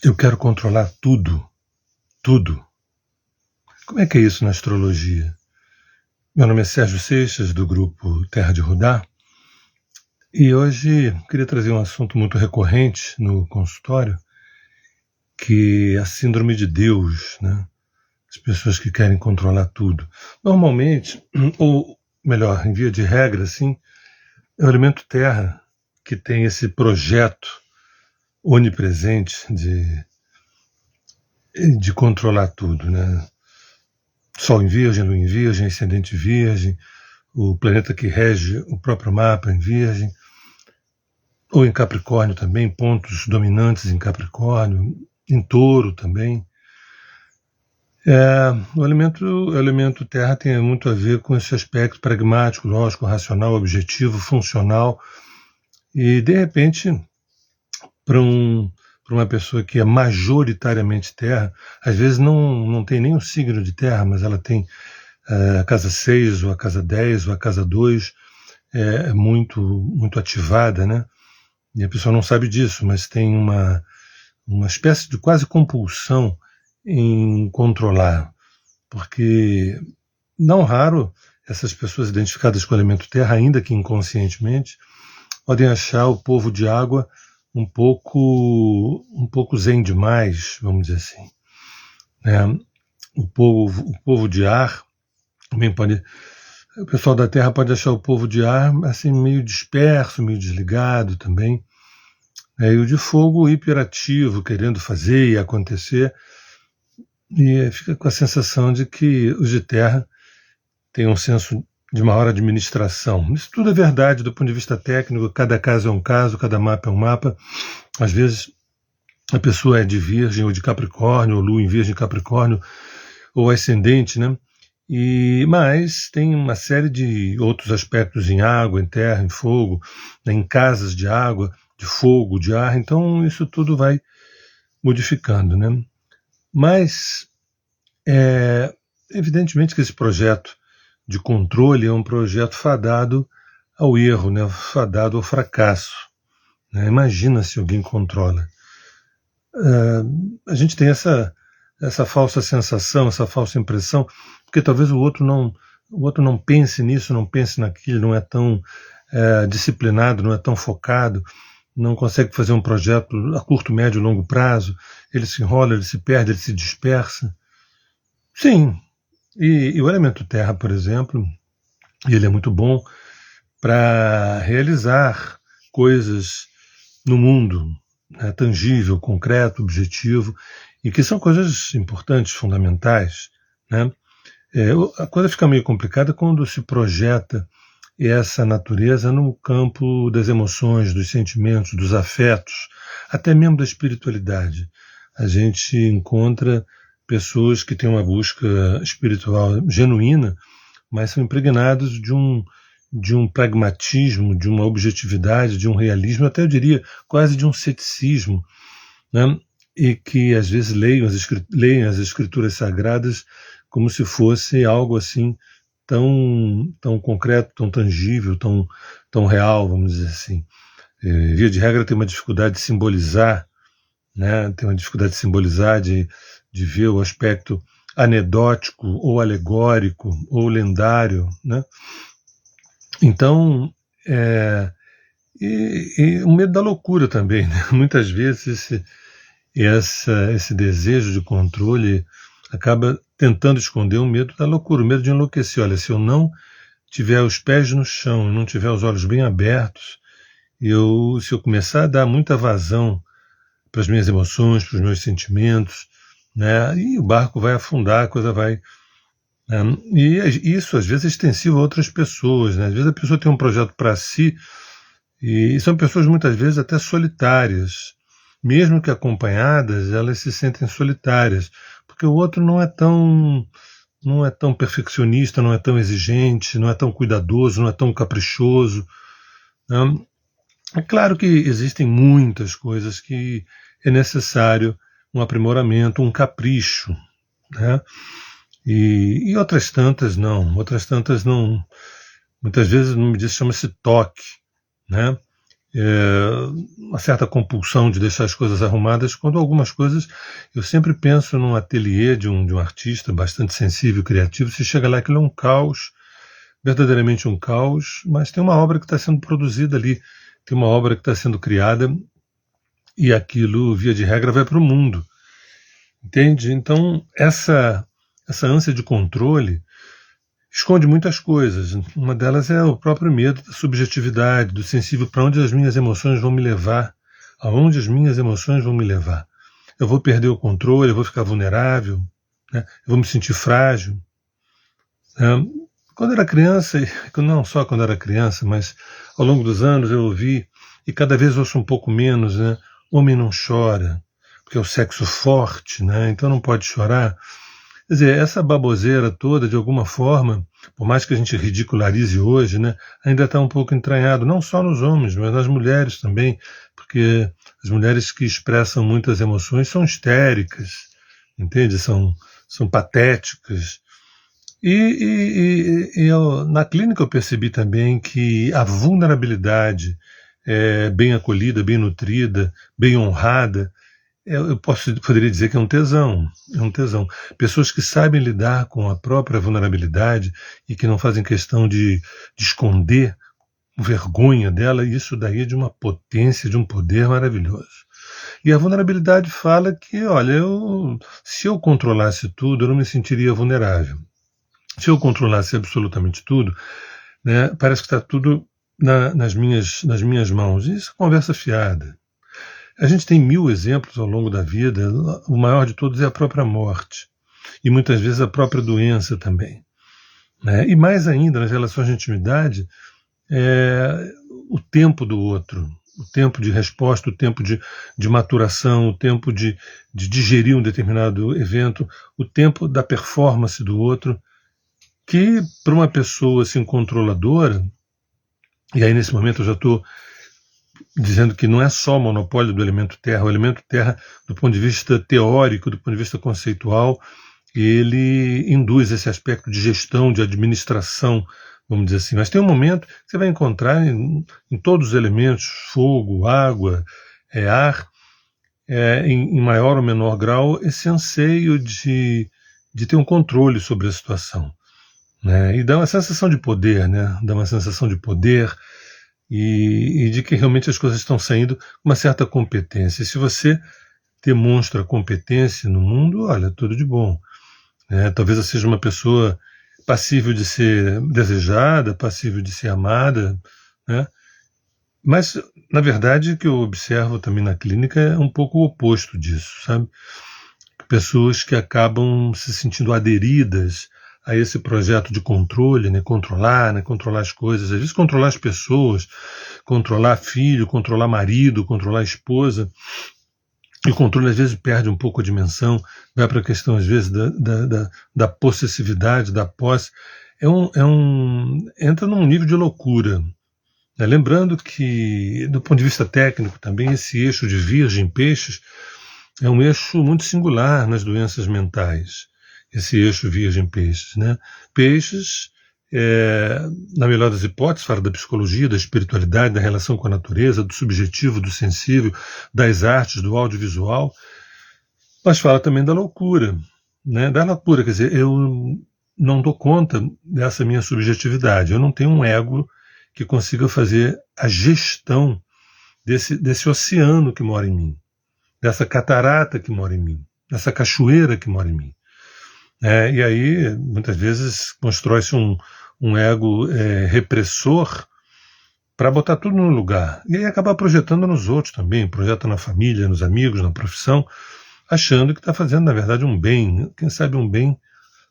Eu quero controlar tudo, tudo. Como é que é isso na astrologia? Meu nome é Sérgio Seixas, do grupo Terra de Rudá, e hoje queria trazer um assunto muito recorrente no consultório, que é a síndrome de Deus, né? As pessoas que querem controlar tudo. Normalmente, ou melhor, em via de regra, assim, é o elemento terra que tem esse projeto onipresente de controlar tudo, né? Sol em Virgem, Lua em Virgem, Ascendente Virgem, o planeta que rege o próprio mapa em Virgem, ou em Capricórnio também, pontos dominantes em Capricórnio, em Touro também. O elemento Terra tem muito a ver com esse aspecto pragmático, lógico, racional, objetivo, funcional, e de repente, para uma pessoa que é majoritariamente Terra, às vezes não tem nem o signo de Terra, mas ela tem a casa 6, ou a casa 10, ou a casa 2, é muito ativada, né? E a pessoa não sabe disso, mas tem uma espécie de quase compulsão em controlar, porque não raro essas pessoas identificadas com o elemento terra, ainda que inconscientemente, podem achar o povo de água um pouco zen demais, vamos dizer assim, né? O povo de ar também pode. O pessoal da Terra pode achar o povo de ar assim meio disperso, meio desligado também. E o de fogo hiperativo, querendo fazer e acontecer, e fica com a sensação de que os de terra têm um senso de maior administração. Isso tudo é verdade do ponto de vista técnico, cada caso é um caso, cada mapa é um mapa. Às vezes a pessoa é de Virgem ou de Capricórnio, ou Lua em Virgem Capricórnio, ou ascendente, né? Mas tem uma série de outros aspectos em água, em terra, em fogo, né, em casas de água, de fogo, de ar, então isso tudo vai modificando, né? Mas evidentemente que esse projeto de controle é um projeto fadado ao erro, né? Fadado ao fracasso, né? Imagina se alguém controla. A gente tem essa falsa sensação, essa falsa impressão, porque talvez o outro não pense nisso, não pense naquilo, não é tão disciplinado, não é tão focado, não consegue fazer um projeto a curto, médio e longo prazo, ele se enrola, ele se perde, ele se dispersa. Sim, e o elemento terra, por exemplo, ele é muito bom para realizar coisas no mundo, né, tangível, concreto, objetivo, e que são coisas importantes, fundamentais, né? A coisa fica meio complicada quando se projeta essa natureza no campo das emoções, dos sentimentos, dos afetos, até mesmo da espiritualidade. A gente encontra pessoas que têm uma busca espiritual genuína, mas são impregnados de um pragmatismo, de uma objetividade, de um realismo, até eu diria quase de um ceticismo, né? E que às vezes leem as escrituras sagradas como se fosse algo assim tão concreto, tão tangível, tão real, vamos dizer assim. Via de regra tem uma dificuldade de simbolizar, né? Tem uma dificuldade de simbolizar, de ver o aspecto anedótico ou alegórico ou lendário, né? Então, e o medo da loucura também, né? Muitas vezes esse desejo de controle acaba tentando esconder o medo da loucura, o medo de enlouquecer. Olha, se eu não tiver os pés no chão, não tiver os olhos bem abertos, se eu começar a dar muita vazão para as minhas emoções, para os meus sentimentos, né, e o barco vai afundar, a coisa vai... E isso, às vezes, é extensivo a outras pessoas, né? Às vezes a pessoa tem um projeto para si, e são pessoas, muitas vezes, até solitárias. Mesmo que acompanhadas, elas se sentem solitárias, porque o outro não é tão perfeccionista, não é tão exigente, não é tão cuidadoso, não é tão caprichoso, né? É claro que existem muitas coisas que é necessário um aprimoramento, um capricho, né? E outras tantas não, muitas vezes não me diz, chama-se toque, né? uma certa compulsão de deixar as coisas arrumadas, quando algumas coisas, eu sempre penso num ateliê de um artista bastante sensível, criativo, se chega lá aquilo é um caos, verdadeiramente um caos, mas tem uma obra que está sendo produzida ali, tem uma obra que está sendo criada e aquilo, via de regra, vai para o mundo. Entende? Então, essa ânsia de controle esconde muitas coisas. Uma delas é o próprio medo da subjetividade, do sensível, para onde as minhas emoções vão me levar, aonde as minhas emoções vão me levar. Eu vou perder o controle, eu vou ficar vulnerável, né? Eu vou me sentir frágil. Quando era criança, não só quando era criança, mas ao longo dos anos eu ouvi, e cada vez ouço um pouco menos, né? Homem não chora, porque é o sexo forte, né? Então não pode chorar. Quer dizer, essa baboseira toda, de alguma forma, por mais que a gente ridicularize hoje, né, ainda está um pouco entranhado, não só nos homens, mas nas mulheres também, porque as mulheres que expressam muitas emoções são histéricas, entende? São patéticas. Na clínica eu percebi também que a vulnerabilidade bem acolhida, bem nutrida, bem honrada, eu poderia dizer que é um tesão. Pessoas que sabem lidar com a própria vulnerabilidade e que não fazem questão de esconder vergonha dela, isso daí é de uma potência, de um poder maravilhoso. E a vulnerabilidade fala que, olha, se eu controlasse tudo, eu não me sentiria vulnerável. Se eu controlasse absolutamente tudo, né, parece que está tudo nas minhas mãos. Isso é conversa fiada. A gente tem 1000 exemplos ao longo da vida, o maior de todos é a própria morte, e muitas vezes a própria doença também, né? E mais ainda, nas relações de intimidade, o tempo do outro, o tempo de resposta, o tempo de maturação, o tempo de digerir um determinado evento, o tempo da performance do outro, que para uma pessoa assim, controladora, e aí nesse momento eu já estou dizendo que não é só o monopólio do elemento terra, o elemento terra, do ponto de vista teórico, do ponto de vista conceitual, ele induz esse aspecto de gestão, de administração, vamos dizer assim. Mas tem um momento que você vai encontrar em todos os elementos, fogo, água, ar, em maior ou menor grau, esse anseio de ter um controle sobre a situação, né? E dá uma sensação de poder, né? Dá uma sensação de poder, e de que realmente as coisas estão saindo com uma certa competência. E se você demonstra competência no mundo, olha, tudo de bom. Talvez eu seja uma pessoa passível de ser desejada, passível de ser amada, né? Mas, na verdade, o que eu observo também na clínica é um pouco o oposto disso, sabe? Pessoas que acabam se sentindo aderidas a esse projeto de controle, né? Controlar as coisas, às vezes controlar as pessoas, controlar filho, controlar marido, controlar esposa. E o controle às vezes perde um pouco a dimensão, vai para a questão às vezes da possessividade, da posse. Entra num nível de loucura, né? Lembrando que, do ponto de vista técnico também, esse eixo de Virgem-Peixes é um eixo muito singular nas doenças mentais. Esse eixo Virgem-Peixes, né? Peixes, na melhor das hipóteses, fala da psicologia, da espiritualidade, da relação com a natureza, do subjetivo, do sensível, das artes, do audiovisual, mas fala também da loucura, né? Da loucura, quer dizer, eu não dou conta dessa minha subjetividade, eu não tenho um ego que consiga fazer a gestão desse oceano que mora em mim, dessa catarata que mora em mim, dessa cachoeira que mora em mim. E aí, muitas vezes, constrói-se um ego repressor para botar tudo no lugar. E aí acabar projetando nos outros também, projeta na família, nos amigos, na profissão, achando que está fazendo, na verdade, um bem, quem sabe um bem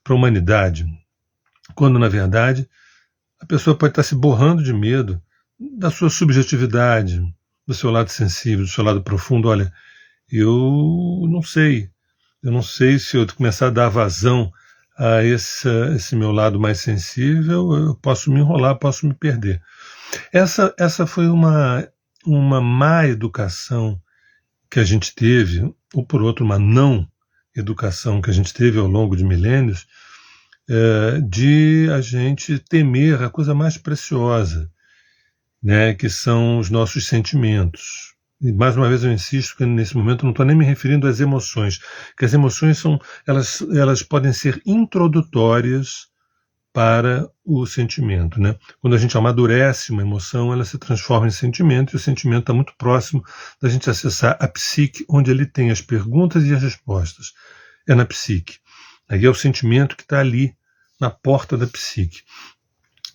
para a humanidade. Quando, na verdade, a pessoa pode estar se borrando de medo da sua subjetividade, do seu lado sensível, do seu lado profundo. Olha, eu não sei se eu começar a dar vazão a esse meu lado mais sensível, eu posso me enrolar, posso me perder. Essa foi uma má educação que a gente teve, ou por outro, uma não educação que a gente teve ao longo de milênios, de a gente temer a coisa mais preciosa, né, que são os nossos sentimentos. E mais uma vez eu insisto que nesse momento eu não estou nem me referindo às emoções, que as emoções elas podem ser introdutórias para o sentimento, né? Quando a gente amadurece uma emoção, ela se transforma em sentimento, e o sentimento está muito próximo da gente acessar a psique, onde ele tem as perguntas e as respostas. É na psique. Aí é o sentimento que está ali na porta da psique.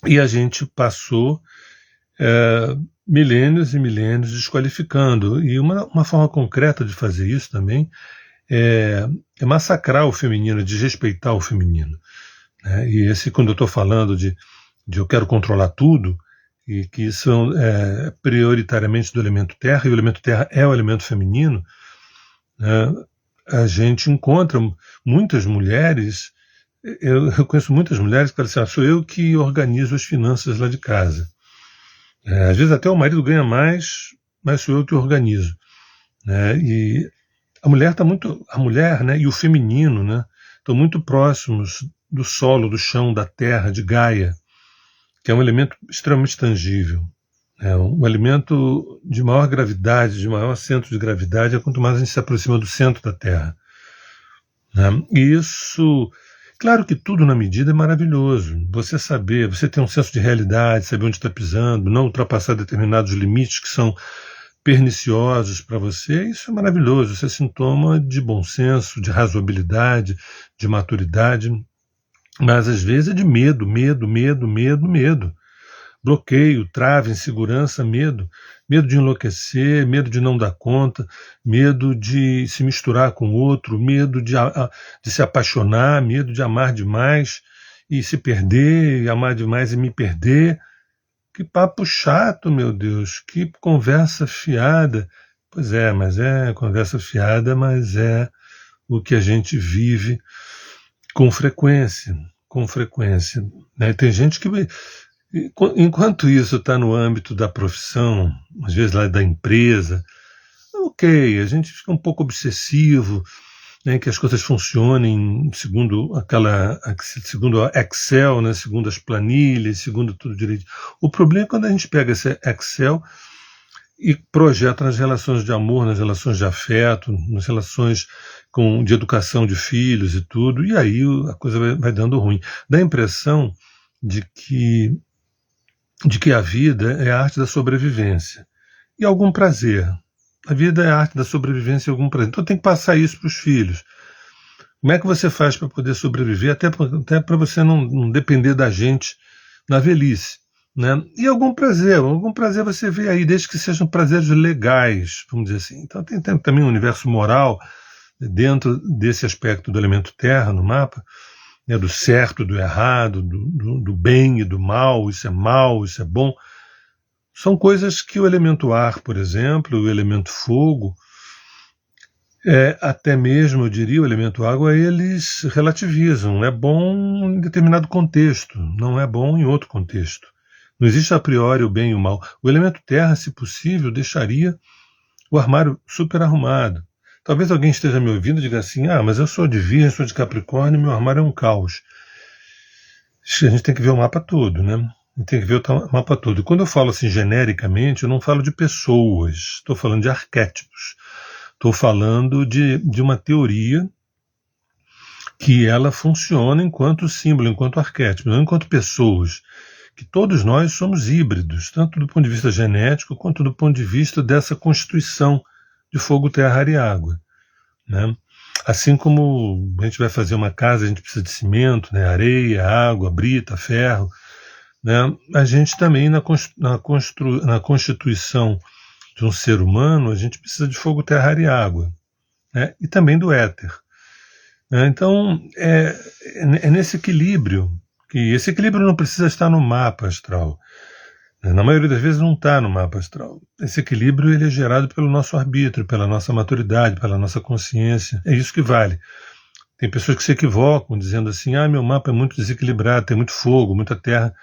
E a gente passou milênios e milênios desqualificando. E uma forma concreta de fazer isso também é massacrar o feminino, desrespeitar o feminino. E quando eu estou falando de eu quero controlar tudo, e que isso é prioritariamente do elemento terra, e o elemento terra é o elemento feminino, né, a gente encontra muitas mulheres, eu conheço muitas mulheres que falam assim, sou eu que organizo as finanças lá de casa. Às vezes até o marido ganha mais, mas sou eu que organizo. E a mulher, né, e o feminino, né, estão muito próximos do solo, do chão, da terra, de Gaia, que é um elemento extremamente tangível. Um elemento de maior gravidade, de maior centro de gravidade, quanto mais a gente se aproxima do centro da Terra. E isso, claro que tudo na medida é maravilhoso. Você ter um senso de realidade, saber onde está pisando, não ultrapassar determinados limites que são perniciosos para você, isso é maravilhoso. Isso é sintoma de bom senso, de razoabilidade, de maturidade. Mas às vezes é de medo. Bloqueio, trava, insegurança, medo. Medo de enlouquecer, medo de não dar conta, medo de se misturar com outro, medo de se apaixonar, medo de amar demais e se perder, e amar demais e me perder. Que papo chato, meu Deus, que conversa fiada. Pois é, mas é conversa fiada, mas é o que a gente vive com frequência. Né? Tem gente que, enquanto isso está no âmbito da profissão, às vezes lá da empresa, ok, a gente fica um pouco obsessivo, né, que as coisas funcionem segundo Excel, né, segundo as planilhas, segundo tudo direito. O problema é quando a gente pega esse Excel e projeta nas relações de amor, nas relações de afeto, nas relações de educação de filhos e tudo, e aí a coisa vai dando ruim. Dá a impressão de que a vida é a arte da sobrevivência e algum prazer. A vida é a arte da sobrevivência e algum prazer. Então tem que passar isso para os filhos. Como é que você faz para poder sobreviver, até para você não depender da gente na velhice? Né? E algum prazer você vê aí, desde que sejam prazeres legais, vamos dizer assim. Então tem também um universo moral dentro desse aspecto do elemento terra no mapa, né, do certo, do errado, do bem e do mal, isso é bom. São coisas que o elemento ar, por exemplo, o elemento fogo, até mesmo, eu diria, o elemento água, eles relativizam. É bom em determinado contexto, não é bom em outro contexto. Não existe a priori o bem e o mal. O elemento terra, se possível, deixaria o armário super arrumado. Talvez alguém esteja me ouvindo e diga assim, mas eu sou de Virgem, sou de Capricórnio, meu armário é um caos. A gente tem que ver o mapa todo, né? Tem que ver o mapa todo. E quando eu falo assim genericamente, eu não falo de pessoas, estou falando de arquétipos. Estou falando de uma teoria que ela funciona enquanto símbolo, enquanto arquétipo, não enquanto pessoas. Que todos nós somos híbridos, tanto do ponto de vista genético quanto do ponto de vista dessa constituição de fogo, terra, ar e água. Né? Assim como a gente vai fazer uma casa, a gente precisa de cimento, né? Areia, água, brita, ferro. Né? A gente também, na constituição de um ser humano, a gente precisa de fogo, terra, ar e água. Né? E também do éter. Né? Então, é nesse equilíbrio, que esse equilíbrio não precisa estar no mapa astral. Na maioria das vezes não está no mapa astral. Esse equilíbrio ele é gerado pelo nosso arbítrio, pela nossa maturidade, pela nossa consciência. É isso que vale. Tem pessoas que se equivocam dizendo assim, meu mapa é muito desequilibrado, tem muito fogo, muita terra.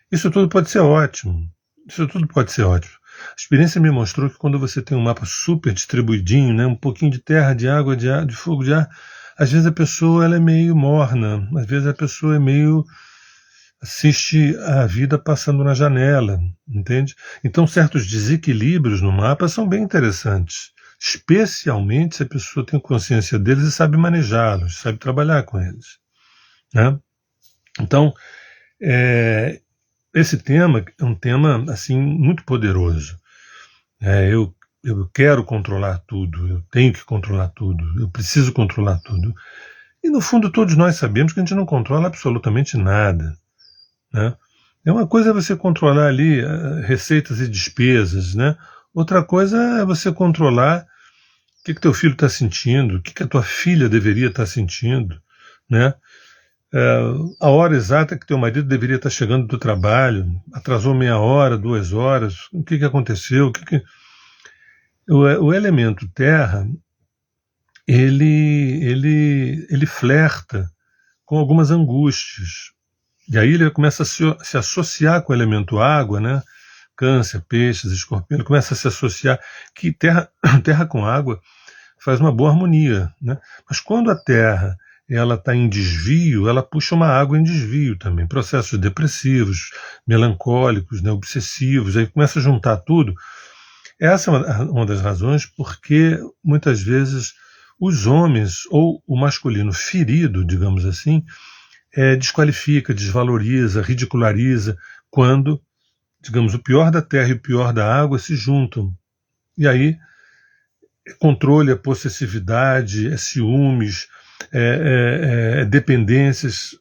Isso tudo pode ser ótimo. A experiência me mostrou que quando você tem um mapa super distribuidinho, né, um pouquinho de terra, de água, de fogo, de ar, às vezes a pessoa ela é meio morna, às vezes a pessoa é meio assiste a vida passando na janela, entende? Então certos desequilíbrios no mapa são bem interessantes, especialmente se a pessoa tem consciência deles e sabe manejá-los, sabe trabalhar com eles, né? Então, esse tema é um tema assim muito poderoso. Eu quero controlar tudo, eu tenho que controlar tudo, eu preciso controlar tudo. E no fundo todos nós sabemos que a gente não controla absolutamente nada, né? Uma coisa é você controlar ali receitas e despesas, né? Outra coisa é você controlar o que teu filho está sentindo, o que a tua filha deveria estar sentindo, né? A hora exata que teu marido deveria estar chegando do trabalho, atrasou meia hora, 2 horas, o que aconteceu? O elemento terra, ele flerta com algumas angústias. E aí ele começa a se associar com o elemento água, né? Câncer, peixes, escorpião, ele começa a se associar, que terra com água faz uma boa harmonia, né? Mas quando a terra ela está em desvio, ela puxa uma água em desvio também, processos depressivos, melancólicos, né, obsessivos, aí começa a juntar tudo. Essa é uma das razões porque muitas vezes os homens, ou o masculino ferido, digamos assim, desqualifica, desvaloriza, ridiculariza, quando, digamos, o pior da terra e o pior da água se juntam. E aí, controle, possessividade, ciúmes, dependências,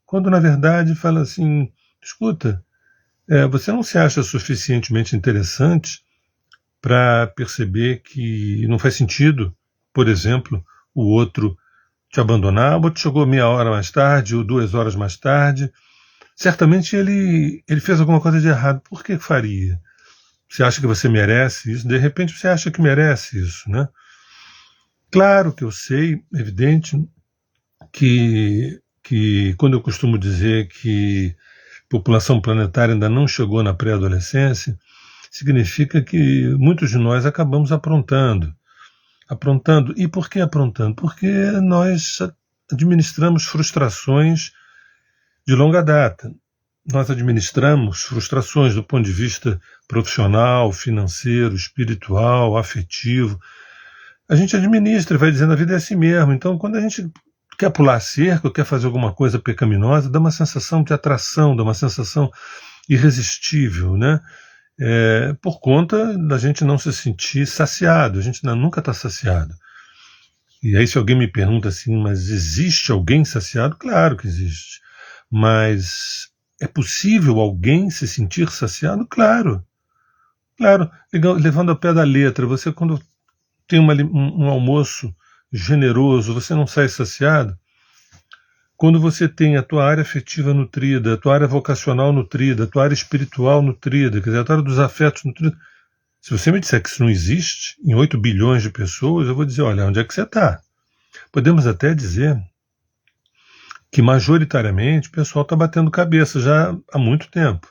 quando na verdade fala assim, escuta, você não se acha suficientemente interessante para perceber que não faz sentido, por exemplo, o outro te abandonar, o outro chegou meia hora mais tarde ou 2 horas mais tarde. Certamente ele fez alguma coisa de errado. Por que faria? Você acha que você merece isso? De repente você acha que merece isso, né? Claro que eu sei, é evidente, que quando eu costumo dizer que a população planetária ainda não chegou na pré-adolescência, significa que muitos de nós acabamos aprontando. E por que aprontando? Porque nós administramos frustrações de longa data. Nós administramos frustrações do ponto de vista profissional, financeiro, espiritual, afetivo. A gente administra e vai dizendo a vida é assim mesmo. Então, quando a gente quer pular cerca, ou quer fazer alguma coisa pecaminosa, dá uma sensação de atração, dá uma sensação irresistível, né? Por conta da gente não se sentir saciado. A gente nunca está saciado. E aí se alguém me pergunta assim, mas existe alguém saciado? Claro que existe. Mas é possível alguém se sentir saciado? Claro. Claro, levando ao pé da letra. Você quando tem um almoço generoso, você não sai saciado? Quando você tem a tua área afetiva nutrida, a tua área vocacional nutrida, a tua área espiritual nutrida, quer dizer, a tua área dos afetos nutrida. Se você me disser que isso não existe em 8 bilhões de pessoas, eu vou dizer, olha, onde é que você está? Podemos até dizer que majoritariamente o pessoal está batendo cabeça já há muito tempo.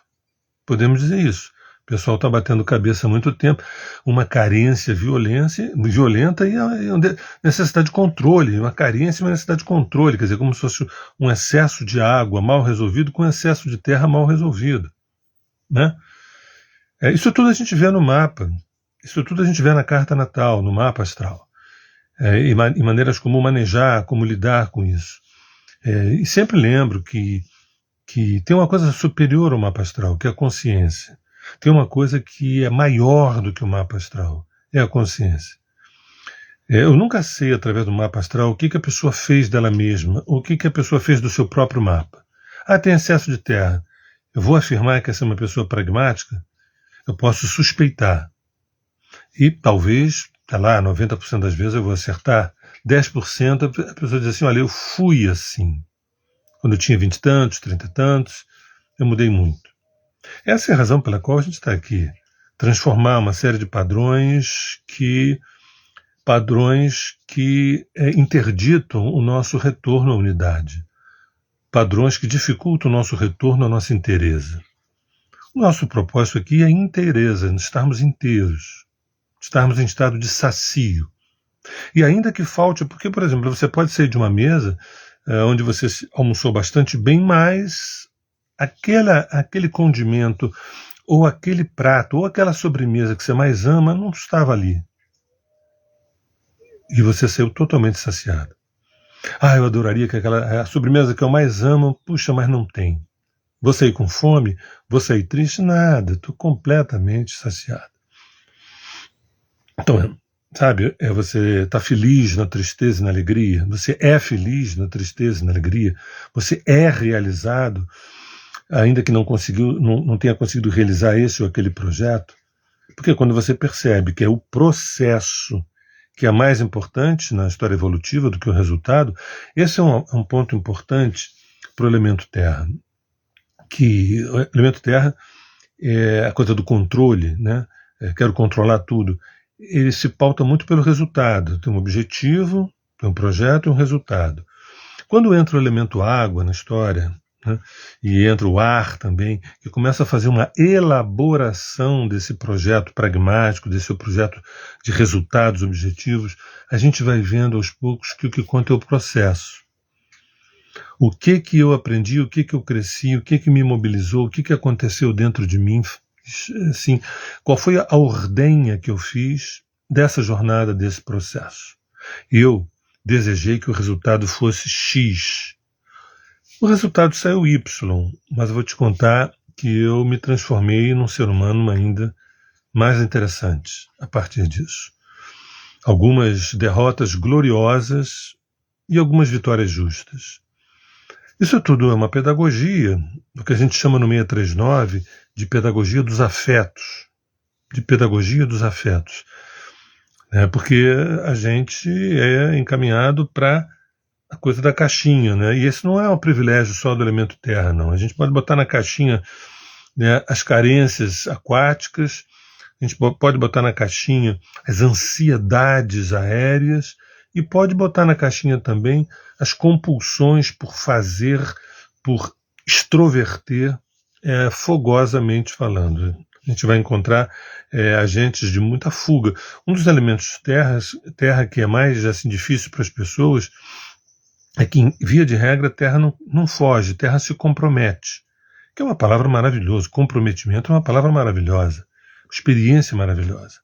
Podemos dizer isso. O pessoal está batendo cabeça há muito tempo, uma carência violenta e uma necessidade de controle, uma carência e uma necessidade de controle, quer dizer, como se fosse um excesso de água mal resolvido com um excesso de terra mal resolvido, né? Isso tudo a gente vê no mapa, isso tudo a gente vê na carta natal, no mapa astral, e maneiras como manejar, como lidar com isso. E sempre lembro que tem uma coisa superior ao mapa astral, que é a consciência. Tem uma coisa que é maior do que o mapa astral, é a consciência. Eu nunca sei, através do mapa astral, o que a pessoa fez dela mesma, o que a pessoa fez do seu próprio mapa. Tem excesso de terra. Eu vou afirmar que essa é uma pessoa pragmática? Eu posso suspeitar. E talvez, 90% das vezes eu vou acertar. 10% a pessoa diz assim, olha, eu fui assim. Quando eu tinha 20 e tantos, 30 e tantos, eu mudei muito. Essa é a razão pela qual a gente está aqui. Transformar uma série de padrões que interditam o nosso retorno à unidade. Padrões que dificultam o nosso retorno à nossa inteireza. O nosso propósito aqui é inteireza, estarmos inteiros, estarmos em estado de sacio. E ainda que falte, porque, por exemplo, você pode sair de uma mesa onde você almoçou bastante bem, mas aquele condimento, ou aquele prato, ou aquela sobremesa que você mais ama, não estava ali. E você saiu totalmente saciado. Eu adoraria que a sobremesa que eu mais amo, puxa, mas não tem. Vou sair com fome? Vou sair triste? Nada, estou completamente saciado. Então, sabe, você está feliz na tristeza e na alegria, você é feliz na tristeza e na alegria, você é realizado, ainda que não tenha conseguido realizar esse ou aquele projeto, porque quando você percebe que é o processo que é mais importante na história evolutiva do que o resultado, esse é um ponto importante para o elemento terra. Que o elemento terra é a coisa do controle, né? Quero controlar tudo. Ele se pauta muito pelo resultado. Tem um objetivo, tem um projeto e um resultado. Quando entra o elemento água na história, né, e entra o ar também, que começa a fazer uma elaboração desse projeto pragmático, desse projeto de resultados objetivos, a gente vai vendo aos poucos que o que conta é o processo. O que eu aprendi, o que eu cresci, o que me mobilizou, o que aconteceu dentro de mim, assim, qual foi a ordenha que eu fiz dessa jornada, desse processo. Eu desejei que o resultado fosse X. O resultado saiu Y, mas eu vou te contar que eu me transformei num ser humano ainda mais interessante a partir disso. Algumas derrotas gloriosas e algumas vitórias justas. Isso tudo é uma pedagogia, o que a gente chama no 639 de pedagogia dos afetos. Porque a gente é encaminhado para a coisa da caixinha, né? E esse não é um privilégio só do elemento terra, não. A gente pode botar na caixinha, né, as carências aquáticas, a gente pode botar na caixinha as ansiedades aéreas, e pode botar na caixinha também as compulsões por fazer, por extroverter, fogosamente falando. A gente vai encontrar agentes de muita fuga. Um dos elementos terra que é mais assim, difícil para as pessoas é que, via de regra, terra não foge, terra se compromete, que é uma palavra maravilhosa. Comprometimento é uma palavra maravilhosa, experiência maravilhosa.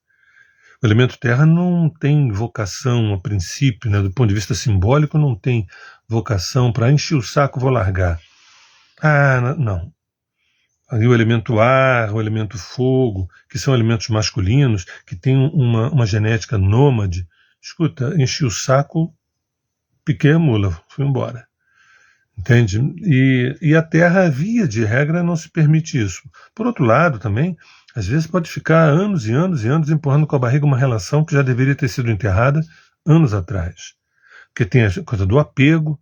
O elemento terra não tem vocação a princípio, né, do ponto de vista simbólico, não tem vocação para encher o saco, vou largar. Não. Aí o elemento ar, o elemento fogo, que são elementos masculinos, que têm uma genética nômade, escuta, enchi o saco, piquei a mula, fui embora. Entende? E a terra, via de regra, não se permite isso. Por outro lado, também, às vezes pode ficar anos e anos e anos empurrando com a barriga uma relação que já deveria ter sido enterrada anos atrás. Porque tem a coisa do apego,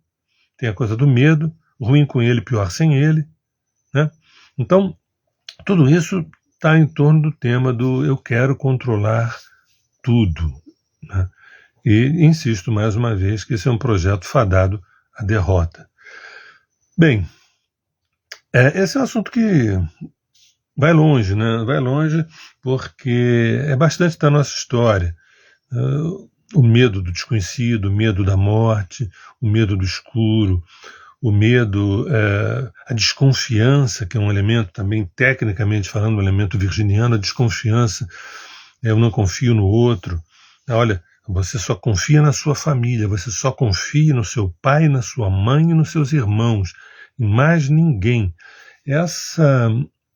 tem a coisa do medo, ruim com ele, pior sem ele, né? Então, tudo isso está em torno do tema do eu quero controlar tudo, né? E insisto mais uma vez que esse é um projeto fadado à derrota. Bem, esse é um assunto que vai longe, né? Vai longe porque é bastante da nossa história. O medo do desconhecido, o medo da morte, o medo do escuro, o medo, a desconfiança, que é um elemento também, tecnicamente falando, um elemento virginiano, a desconfiança, eu não confio no outro. Olha, você só confia na sua família, você só confia no seu pai, na sua mãe e nos seus irmãos, em mais ninguém.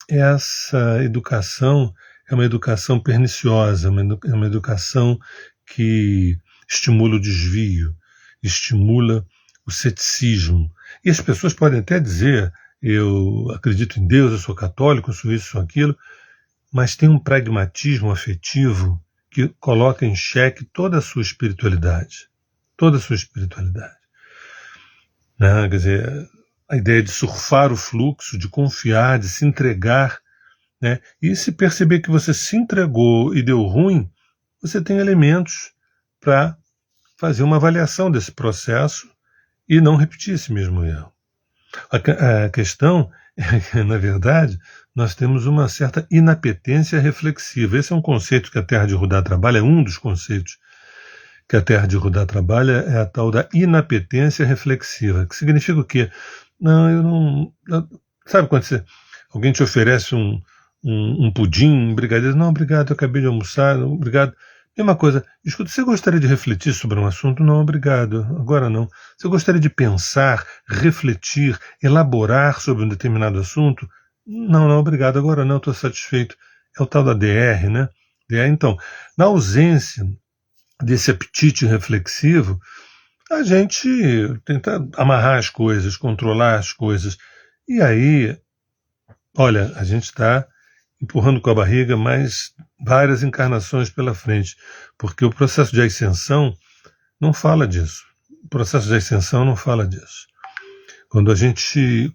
Essa educação é uma educação perniciosa, é uma educação que estimula o desvio, estimula o ceticismo. E as pessoas podem até dizer, eu acredito em Deus, eu sou católico, eu sou isso, sou aquilo, mas tem um pragmatismo afetivo que coloca em xeque toda a sua espiritualidade. Toda a sua espiritualidade. Né? Quer dizer, a ideia de surfar o fluxo, de confiar, de se entregar, né? E se perceber que você se entregou e deu ruim, você tem elementos para fazer uma avaliação desse processo e não repetir esse mesmo erro. A questão é que, na verdade, nós temos uma certa inapetência reflexiva. Esse é um conceito que a Terra de Rudá trabalha, é um dos conceitos que a Terra de Rudá trabalha, é a tal da inapetência reflexiva, que significa o quê? Sabe quando alguém te oferece um pudim, um brigadeiro? Não, obrigado, eu acabei de almoçar, não, obrigado. Mesma coisa, escuta, você gostaria de refletir sobre um assunto? Não, obrigado, agora não. Você gostaria de pensar, refletir, elaborar sobre um determinado assunto? Não, não, obrigado, agora não, estou satisfeito. É o tal da DR, né? DR, então, na ausência desse apetite reflexivo, a gente tenta amarrar as coisas, controlar as coisas. E aí, olha, a gente está empurrando com a barriga mais várias encarnações pela frente, porque o processo de ascensão não fala disso. O processo de ascensão não fala disso. Quando a gente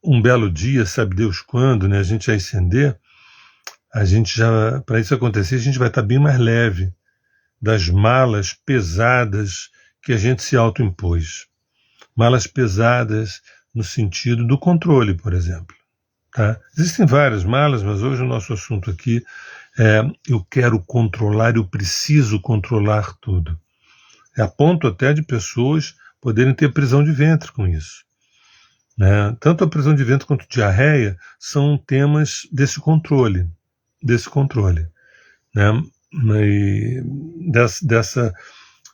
um belo dia, sabe Deus quando, né, a gente ascender, a gente já, para isso acontecer, a gente vai estar bem mais leve das malas pesadas que a gente se autoimpôs. Malas pesadas no sentido do controle, por exemplo. Tá? Existem várias malas, mas hoje o nosso assunto aqui é eu quero controlar, eu preciso controlar tudo. É a ponto até de pessoas poderem ter prisão de ventre com isso. Né? Tanto a prisão de ventre quanto a diarreia são temas desse controle. Né? E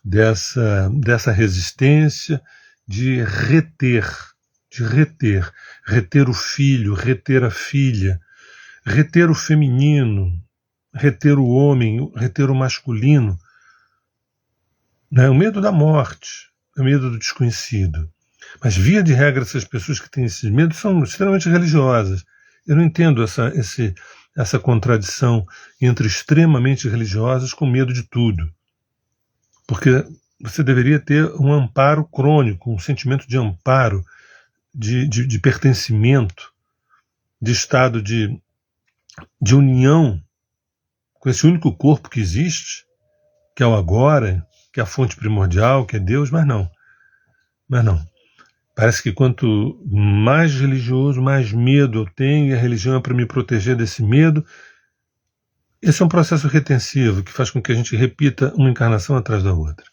dessa resistência de reter o filho, reter a filha, reter o feminino, reter o homem, reter o masculino. Né? O medo da morte, o medo do desconhecido. Mas, via de regra, essas pessoas que têm esses medos são extremamente religiosas. Eu não entendo essa contradição entre extremamente religiosas com medo de tudo. Porque você deveria ter um amparo crônico, um sentimento de amparo, de pertencimento, de estado de união com esse único corpo que existe, que é o agora, que é a fonte primordial, que é Deus, mas não. Parece que quanto mais religioso, mais medo eu tenho, e a religião é para me proteger desse medo. Esse é um processo retensivo que faz com que a gente repita uma encarnação atrás da outra.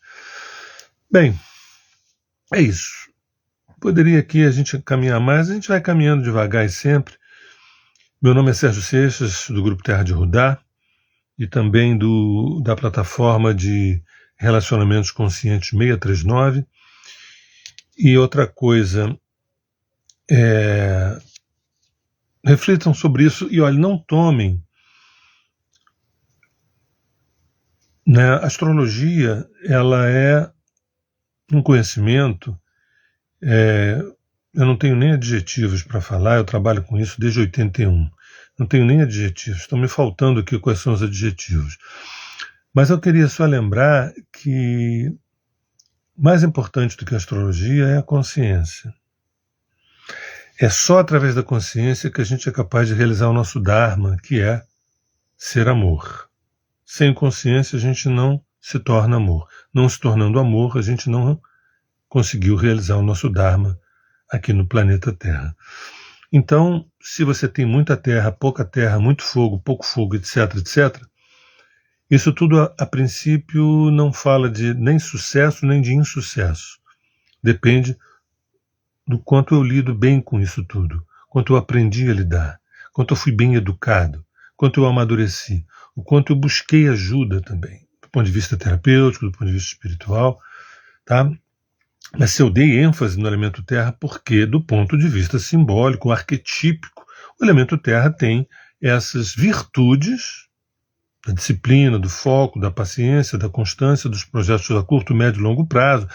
Bem, é isso. Poderia aqui a gente caminhar mais, a gente vai caminhando devagar e sempre. Meu nome é Sérgio Seixas, do Grupo Terra de Rudá, e também da plataforma de Relacionamentos Conscientes 639. E outra coisa, reflitam sobre isso e, olha, não tomem. Né, a astrologia, ela é um conhecimento, eu não tenho nem adjetivos para falar, eu trabalho com isso desde 81. Não tenho nem adjetivos, estão me faltando aqui quais são os adjetivos. Mas eu queria só lembrar que mais importante do que a astrologia é a consciência. É só através da consciência que a gente é capaz de realizar o nosso Dharma, que é ser amor. Sem consciência a gente não se torna amor. Não se tornando amor, a gente não conseguiu realizar o nosso Dharma aqui no planeta Terra. Então, se você tem muita terra, pouca terra, muito fogo, pouco fogo, etc., isso tudo a princípio não fala de nem sucesso nem de insucesso. Depende do quanto eu lido bem com isso tudo, quanto eu aprendi a lidar, quanto eu fui bem educado, quanto eu amadureci, o quanto eu busquei ajuda também, do ponto de vista terapêutico, do ponto de vista espiritual, tá? Mas se eu dei ênfase no elemento terra, porque do ponto de vista simbólico, arquetípico, o elemento terra tem essas virtudes da disciplina, do foco, da paciência, da constância, dos projetos a curto, médio e longo prazo,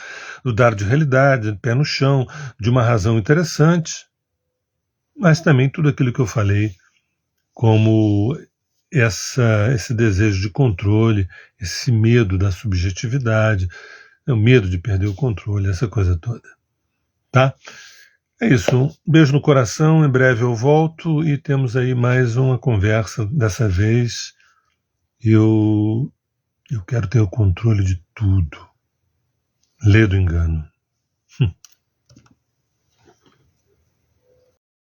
do dar de realidade, de pé no chão, de uma razão interessante, mas também tudo aquilo que eu falei, como esse desejo de controle, esse medo da subjetividade, o medo de perder o controle, essa coisa toda. Tá? É isso. Um beijo no coração. Em breve eu volto e temos aí mais uma conversa. Dessa vez eu quero ter o controle de tudo. Lê do engano.